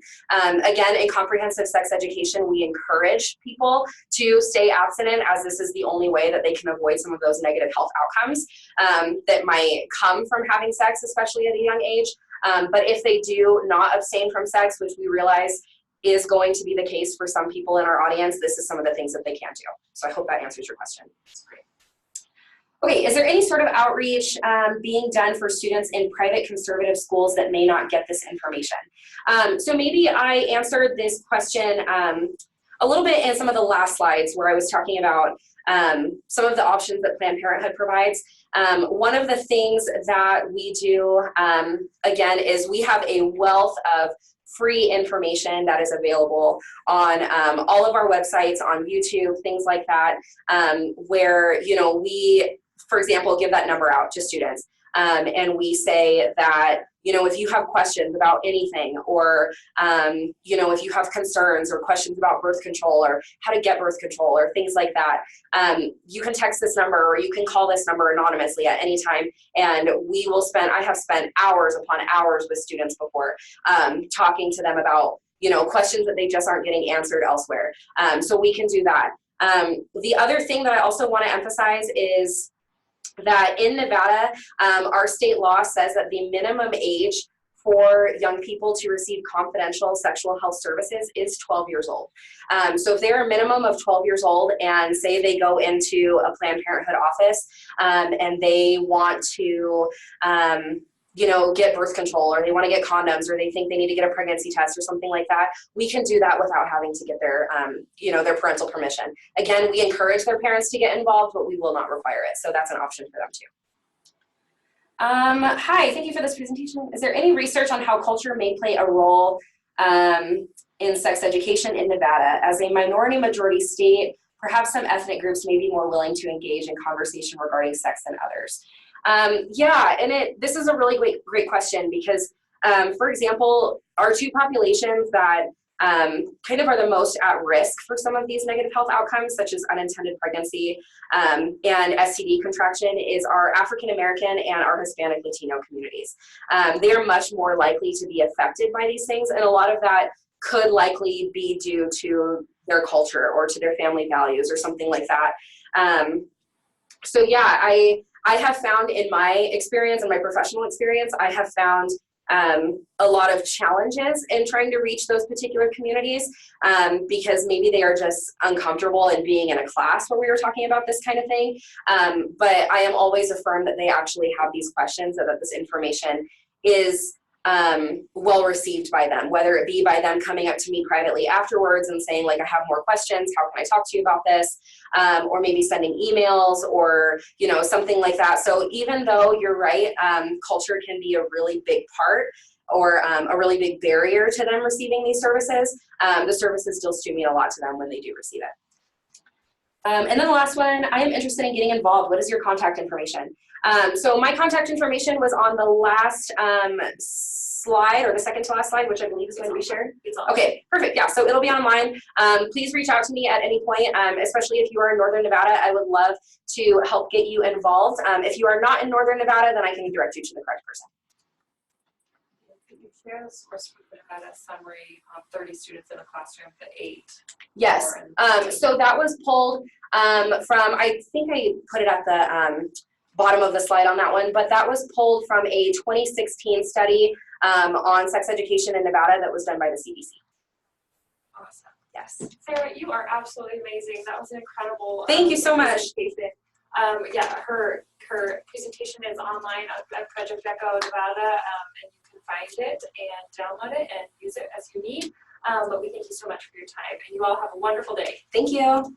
Again, in comprehensive sex education, we encourage people to stay abstinent, as this is the only way that they can avoid some of those negative health outcomes that might come from having sex, especially at a young age. But if they do not abstain from sex, which we realize is going to be the case for some people in our audience, this is some of the things that they can do. So I hope that answers your question. That's great. Okay, is there any sort of outreach being done for students in private conservative schools that may not get this information? So maybe I answered this question a little bit in some of the last slides where I was talking about some of the options that Planned Parenthood provides. One of the things that we do, again, is we have a wealth of free information that is available on all of our websites, on YouTube, things like that, where, you know, we, for example, give that number out to students. And we say that, you know, if you have questions about anything, or, you know, if you have concerns or questions about birth control or how to get birth control or things like that, you can text this number or you can call this number anonymously at any time. And we will spend, I have spent hours upon hours with students before, talking to them about, you know, questions that they just aren't getting answered elsewhere. So we can do that. The other thing that I also want to emphasize is that in Nevada, our state law says that the minimum age for young people to receive confidential sexual health services is 12 years old. So if they're a minimum of 12 years old and say they go into a Planned Parenthood office and they want to, you know, get birth control, or they want to get condoms, or they think they need to get a pregnancy test or something like that, we can do that without having to get their, you know, their parental permission. Again, we encourage their parents to get involved, but we will not require it. So that's an option for them too. Hi, thank you for this presentation. Is there any research on how culture may play a role in sex education in Nevada? As a minority-majority state, perhaps some ethnic groups may be more willing to engage in conversation regarding sex than others. Yeah, and this is a really great question because, for example, our two populations that kind of are the most at risk for some of these negative health outcomes, such as unintended pregnancy and STD contraction, is our African American and our Hispanic Latino communities. They are much more likely to be affected by these things, and a lot of that could likely be due to their culture or to their family values or something like that. So yeah, I have found in my experience and my professional experience, I have found a lot of challenges in trying to reach those particular communities because maybe they are just uncomfortable in being in a class where we were talking about this kind of thing. But I am always affirmed that they actually have these questions, and that this information is well received by them, whether it be by them coming up to me privately afterwards and saying, like, I have more questions, how can I talk to you about this? Or maybe sending emails or, you know, something like that. So even though you're right, culture can be a really big part or a really big barrier to them receiving these services, the services still mean a lot to them when they do receive it. And then the last one, I am interested in getting involved. What is your contact information? So my contact information was on the last slide, or the second to last slide, which I believe is going to be shared. Okay, perfect. Yeah, so it'll be online. Please reach out to me at any point, especially if you are in Northern Nevada. I would love to help get you involved. If you are not in Northern Nevada, then I can direct you to the correct person. Share the source we had a summary of 30 students in a classroom to 8. Yes, so that was pulled from, I think I put it at the bottom of the slide on that one, but that was pulled from a 2016 study on sex education in Nevada that was done by the CDC. Awesome. Yes. Sarah, you are absolutely amazing. That was an incredible. Thank you so much. Yeah, her presentation is online at Project Echo Nevada, and you can find it and download it and use it as you need. But we thank you so much for your time, and you all have a wonderful day. Thank you.